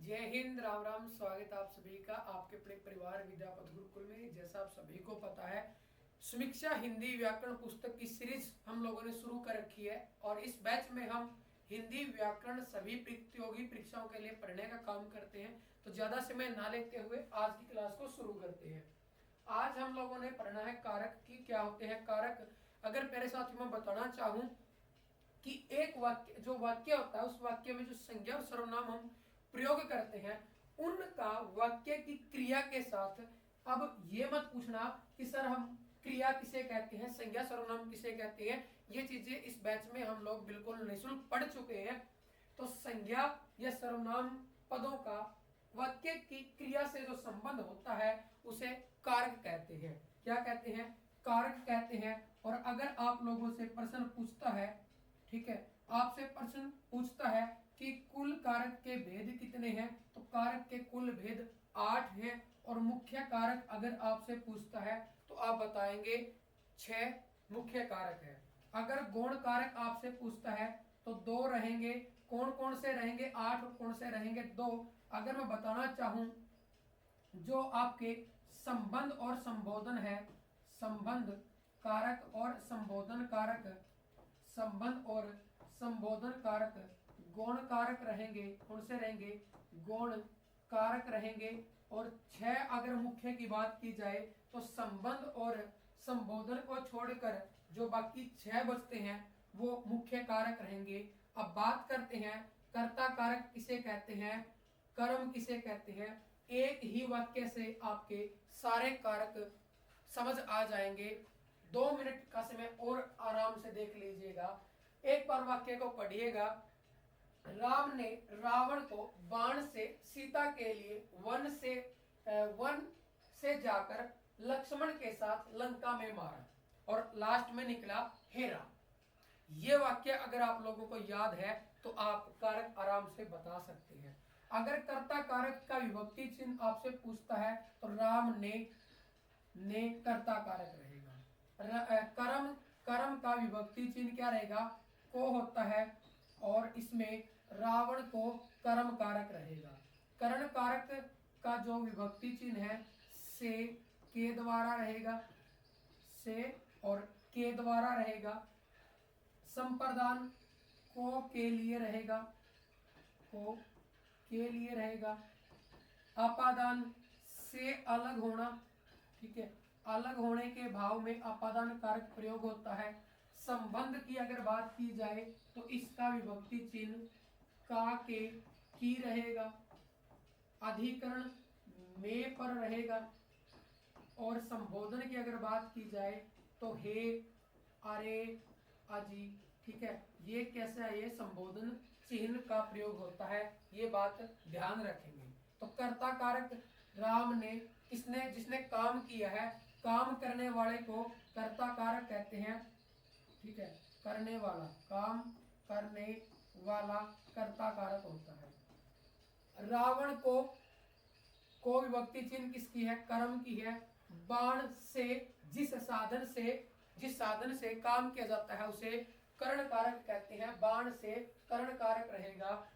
जय हिंद, राम राम। स्वागत आप सभी का आपके अपने परिवार विद्यापति गुरुकुल में। जैसा आप सभी को पता है, समीक्षा हिंदी व्याकरण पुस्तक की सीरीज हम लोगों ने शुरू कर रखी है और इस बैच में हम हिंदी व्याकरण सभी प्रतियोगी परीक्षाओं के लिए पढ़ने का काम करते हैं। तो ज्यादा समय ना लेते हुए आज की क्लास को शुरू करते हैं। आज हम लोगों ने पढ़ना है कारक की क्या होते हैं कारक। अगर मेरे साथ मैं बताना चाहूं कि एक वाक्य जो वाक्य होता है उस वाक्य में जो संज्ञा और सर्वनाम हम प्रयोग करते हैं उनका वाक्य की क्रिया के साथ, अब ये मत पूछना कि सर हम क्रिया किसे कहते हैं, संज्ञा सर्वनाम किसे कहते हैं, ये चीजें इस बैच में हम लोग बिल्कुल निःशुल्क पढ़ चुके हैं। तो संज्ञा या सर्वनाम पदों का वाक्य की क्रिया से जो संबंध होता है उसे कारक कहते हैं। क्या कहते हैं? कारक कहते हैं। और अगर आप लोगों से प्रश्न पूछता है, ठीक है, आपसे प्रश्न पूछता है कि कुल कारक के भेद कितने हैं, तो कारक के कुल भेद 8 हैं। और मुख्य कारक अगर आपसे पूछता है तो आप बताएंगे 6 मुख्य कारक है। अगर गौण कारक आपसे पूछता है तो 2 रहेंगे। कौन कौन से रहेंगे? 8। और कौन से रहेंगे? 2। अगर मैं बताना चाहूं जो आपके संबंध और संबोधन है, संबंध कारक और संबोधन कारक, संबंध और संबोधन कारक गौण कारक रहेंगे। कौन से रहेंगे? गौण कारक रहेंगे। और 6 अगर मुख्य की बात की जाए तो संबंध और संबोधन को छोड़कर जो बाकी 6 बचते हैं वो मुख्य कारक रहेंगे। अब बात करते हैं कर्ता कारक किसे कहते हैं, कर्म किसे कहते हैं। एक ही वाक्य से आपके सारे कारक समझ आ जाएंगे। 2 मिनट का समय और आराम से देख लीजिएगा। एक बार वाक्य को पढ़िएगा। राम ने रावण को बाण से सीता के लिए वन से जाकर लक्ष्मण के साथ लंका में मारा और लास्ट में निकला हे राम। ये वाक्य अगर आप लोगों को याद है तो आप कारक आराम से बता सकते हैं। अगर कर्ता कारक का विभक्ति चिन्ह आपसे पूछता है तो राम ने कर्ता कारक रहेगा। कर्म का विभक्ति चिन्ह क्या रहेगा? को होता है और इसमें रावण को कर्म कारक रहेगा। करण कारक का जो विभक्ति चिन्ह है से के द्वारा रहेगा, से और के द्वारा रहेगा। संप्रदान को के लिए रहेगा, को के लिए रहेगा। अपादान से अलग होना, ठीक है, अलग होने के भाव में अपादान कारक प्रयोग होता है। संबंध की अगर बात की जाए तो इसका विभक्ति चिन्ह का के की रहेगा, अधिकरण में पर रहेगा। और संबोधन की अगर बात की जाए तो हे, अरे, अजी, ठीक है, ये कैसा है? ये संबोधन चिन्ह का प्रयोग होता है। ये बात ध्यान रखेंगे। तो कर्ता कारक राम ने जिसने काम किया है, काम करने वाले को कर्ता कारक कहते हैं, ठीक है, करने वाला, काम करने वाला कर्ता कारक होता है। रावण को विभक्ति चिन्ह किसकी है? कर्म की है। बाण से जिस साधन से काम किया जाता है उसे कर्ण कारक कहते हैं। बाण से कर्ण कारक रहेगा।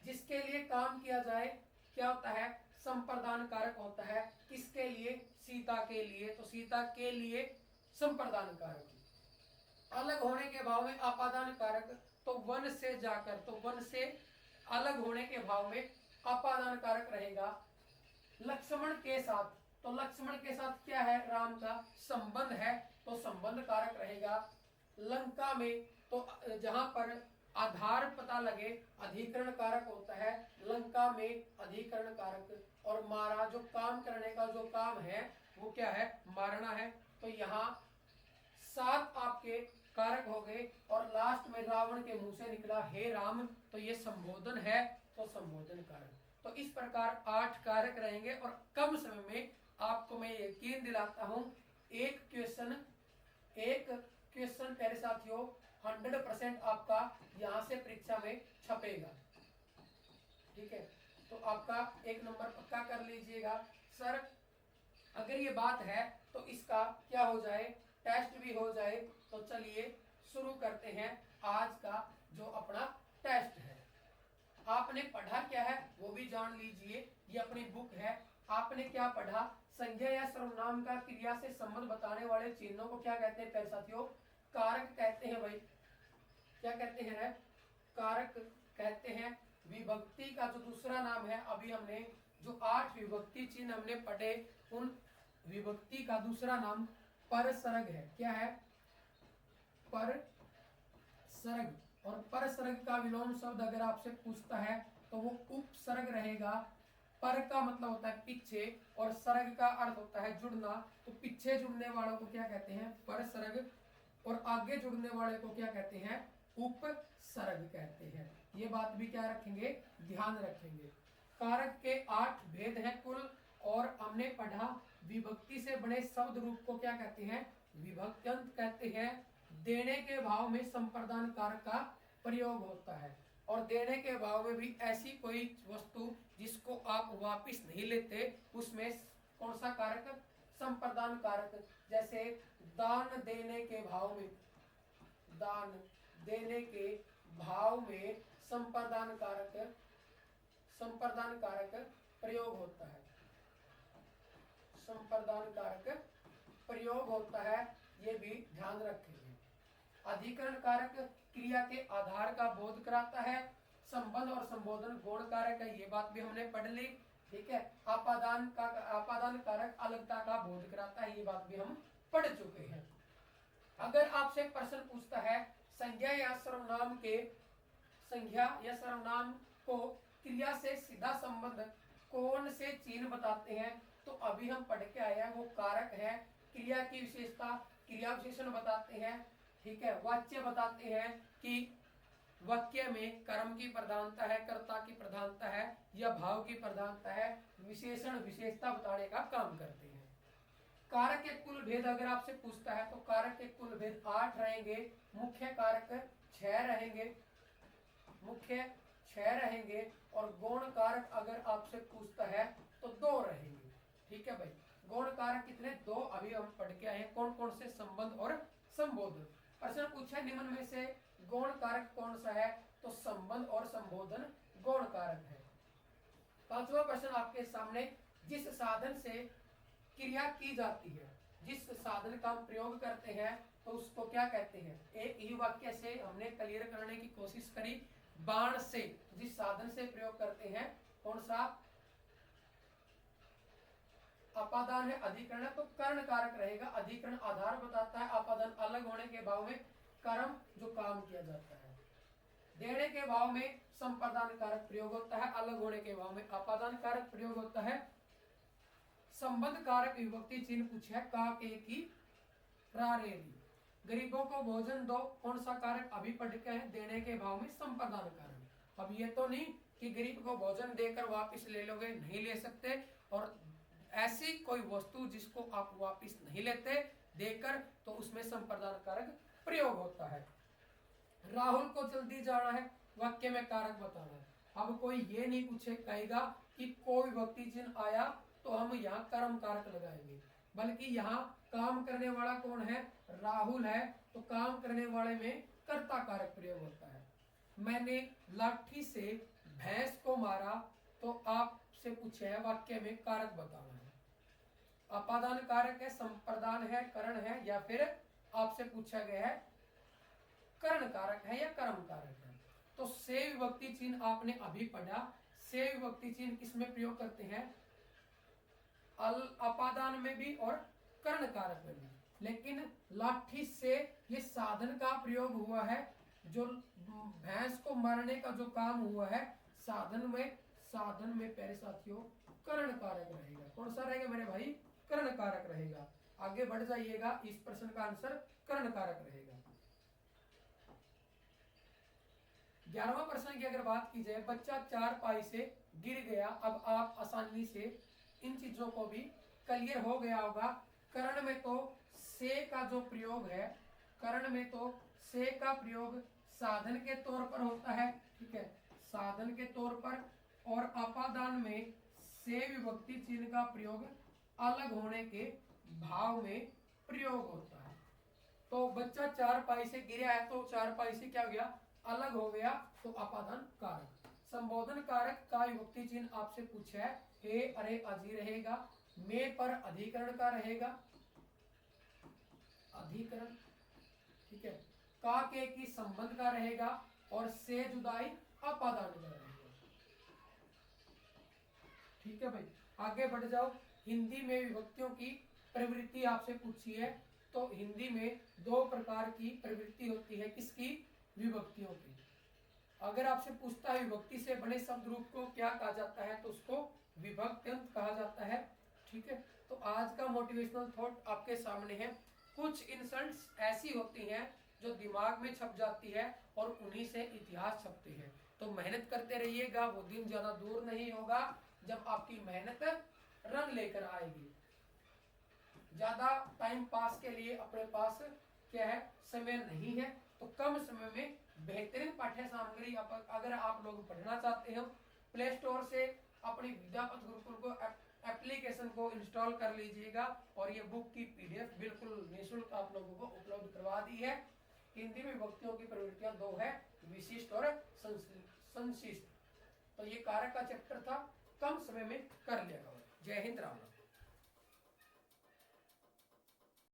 जिसके लिए काम किया जाए क्या होता है? संप्रदान कारक होता है। किसके लिए? सीता के लिए। तो सीता के लिए संप्रदान कारक। अलग होने के भाव में अपादान कारक, तो वन से जाकर, तो वन से अलग होने के भाव में अपादान कारक रहेगा। लक्ष्मण के साथ, तो लक्ष्मण के साथ क्या है? राम का संबंध है, तो संबंध कारक रहेगा। लंका में, तो जहां पर आधार पता लगे अधिकरण कारक होता है। लंका में अधिकरण कारक। और मारा, जो काम करने का जो काम है वो क्या है? मारना है। तो यहाँ 7 आपके कारक हो गए और लास्ट में रावण के मुंह से निकला हे राम, तो ये संबोधन है, तो संबोधन कारक। तो इस प्रकार 8 कारक रहेंगे और कम समय में आपको मैं यकीन दिलाता हूं एक क्वेश्चन प्यारे साथियों 100% आपका यहां से परीक्षा में छपेगा, ठीक है। तो आपका 1 नंबर पक्का कर लीजिएगा। सर अगर ये बात है तो इसका क्या हो जाए? टेस्ट भी हो जाए। तो चलिए शुरू करते हैं आज का जो अपना टेस्ट है। आपने पढ़ा क्या है वो भी जान लीजिए। ये अपनी बुक है। आपने क्या पढ़ा? संज्ञा या सर्वनाम का क्रिया से संबंध बताने वाले चिन्हों को क्या कहते हैं प्यारे साथियों? कारक कहते हैं भाई। क्या कहते हैं? कारक कहते हैं। विभक्ति का जो दूसरा नाम है, अभी हमने जो 8 विभक्ति चिन्ह हमने पढ़े, उन विभक्ति का दूसरा नाम परसर्ग है। क्या है? परसर्ग। और परसर्ग का विलोम शब्द अगर आपसे पूछता है तो वो उपसर्ग रहेगा। पर का मतलब होता है पीछे और सर्ग का अर्थ होता है जुड़ना, तो पीछे जुड़ने वालों को क्या कहते हैं? परसर्ग। और आगे जुड़ने वाले को क्या कहते हैं? उपसर्ग कहते हैं। ये बात भी क्या रखेंगे? ध्यान रखेंगे। कारक के 8 भेद हैं कुल, और हमने पढ़ा विभक्ति से बने शब्द रूप को क्या कहते हैं? विभक्त्यंत कहते हैं। देने के भाव में संप्रदान कारक का प्रयोग होता है, और देने के भाव में भी ऐसी कोई वस्तु जिसको आप वापस नहीं लेते, उसमें कौन सा कारक? संप्रदान कारक। जैसे दान देने के भाव में, दान देने के भाव में संप्रदान कारक प्रयोग होता है। संप्रदान कारक प्रयोग होता है, ये भी ध्यान रखेंगे। अधिकरण कारक क्रिया के आधार का बोध कराता है। संबंध और संबोधन गुण कारक है, ये बात भी हमने पढ़ ली। ठीक है। आपादान कारक अलगता का बोध कराता है, ये बात भी हम पढ़ चुके हैं। अगर आपसे प्रश्न पूछता है संज्ञा या सर्वनाम को क्रिया से सीधा संबंध कौन से चिन्ह बताते हैं, तो अभी हम पढ़ के आए हैं वो कारक है। क्रिया की विशेषता क्रिया विशेषण बताते हैं। ठीक है। वाच्य बताते हैं कि वाक्य में कर्म की प्रधानता है, कर्ता की प्रधानता है या भाव की प्रधानता है। विशेषण विशेषता बताने का काम करते हैं। कारक के कुल भेद अगर आपसे पूछता है तो कारक के कुल भेद 8 रहेंगे। मुख्य कारक 6 रहेंगे, और गौण कारक अगर आपसे पूछता है तो 2 रहेंगे। ठीक है भाई। गौण कारक कितने? 2 अभी हम पढ़ के आए हैं। कौन कौन से? संबंध और संबोधन। प्रश्न पूछा है निम्न में से गौण कारक कौन सा है, तो संबंध और संबोधन गौण कारक है। 5वां प्रश्न आपके सामने, जिस साधन से क्रिया की जाती है, जिस साधन का हम प्रयोग करते हैं, तो उसको क्या कहते हैं? एक ही वाक्य से हमने क्लियर करने की कोशिश करी। बाण से जिस साधन से प्रयोग करते हैं, कौन सा? अपादान है, अधिकरण है, तो कर्ण कारक रहेगा। अधिकरण आधार बताता है, अपादान अलग होने के भाव में कर्म जो काम किया जाता है। देने के भाव में संप्रदान कारक प्रयोग होता है, अलग होने के भाव में अपादान कारक प्रयोग होता है। संबंध कारक विभक्ति चिन्ह पूछा है, का, के, की, रारेली। गरीबों को भोजन दो, कौन सा कारक? अभी पढ़ के हैं। देने के भाव में संप्रदान कारक। अब ये तो नहीं कि गरीब को भोजन देकर वापस ले लोगे, नहीं ले सकते। और ऐसी कोई वस्तु जिसको आप वापस नहीं लेते देकर, तो उसमें संप्रदान कारक प्रयोग होता है। राहुल को जल्दी जाना है, वाक्य में कारक बताना है। अब कोई ये नहीं पूछे कहेगा कि कोई विभक्ति चिन्ह आया तो हम यहाँ कर्म कारक लगाएंगे, बल्कि यहाँ काम करने वाला कौन है? राहुल है, तो काम करने वाले में कर्ता कारक प्रयोग होता है। मैंने लाठी से भैंस को मारा, तो आपसे पूछे है वाक्य में कारक बताना है। अपादान कारक है, संप्रदान है, करण है, या फिर आपसे पूछा गया है कर्ण कारक है या कर्म कारक है। तो से विभक्ति चिन्ह आपने अभी पढ़ा। से विभक्ति चिन्ह किसमें प्रयोग करते हैं? अपादान में भी और कर्ण कारक में भी। लेकिन लाठी से ये साधन का प्रयोग हुआ है, जो भैंस को मारने का जो काम हुआ है, साधन में प्यारे साथियों कर्ण कारक रहेगा। कौन सा रहेगा मेरे भाई? कर्ण कारक रहेगा। आगे बढ़ जाइएगा, इस प्रश्न का आंसर कर्ण कारक रहेगा। 11वां प्रश्न की अगर बात की जाए, बच्चा 4 पाई से गिर गया। अब आप आसानी से इन चीजों को भी क्लियर हो गया होगा। कर्ण में तो से का जो प्रयोग है, कर्ण में तो से का प्रयोग साधन के तौर पर होता है। ठीक है, साधन के तौर पर। और अपादान में से विभक्ति चिन्ह का प्रयोग अलग होने के भाव में प्रयोग होता है। तो बच्चा 4 पाई से गिरा है, तो 4 पाई से क्या हो गया? अलग हो गया, तो अपादान कारक। संबोधन कारक का विभक्ति चिन्ह आपसे पूछा है, हे अरे अजी रहेगा, में पर अधिकरण का रहेगा, अधिकरण, ठीक है, का के की संबंध का रहेगा, और से जुदाई अपादान का रहेगा। ठीक है भाई, आगे बढ़ जाओ। हिंदी में विभक्तियों की प्रवृत्ति आपसे पूछी है, तो हिंदी में दो प्रकार की प्रवृत्ति होती है, किसकी? विभक्तियों की। अगर आपसे पूछता है विभक्ति से बने शब्द रूप को क्या कहा जाता है, तो उसको विभक्त्यंत कहा जाता है। ठीक है, तो आज का मोटिवेशनल थॉट आपके सामने है। कुछ इंसल्ट्स ऐसी होती हैं जो दिमाग में छप जाती है और उन्हीं से इतिहास छपते हैं। तो मेहनत करते रहिएगा, वो दिन ज्यादा दूर नहीं होगा जब आपकी मेहनत रंग लेकर आएगी। ज्यादा टाइम पास के लिए अपने पास क्या है, समय नहीं है, तो कम समय में बेहतरीन पाठ्य सामग्री अगर आप लोग पढ़ना चाहते हो, प्ले स्टोर से अपनी विद्यापथ गुरुकुल को एप्लीकेशन को इंस्टॉल कर लीजिएगा, और ये बुक की पीडीएफ बिल्कुल निःशुल्क आप लोगों को उपलब्ध करवा दी है। हिंदी में विभक्तियों की प्रवृत्तियां दो है, विशिष्ट और संशिष्ट। तो ये कारक का चैप्टर था, कम समय में कर लिया। जय हिंद, राम।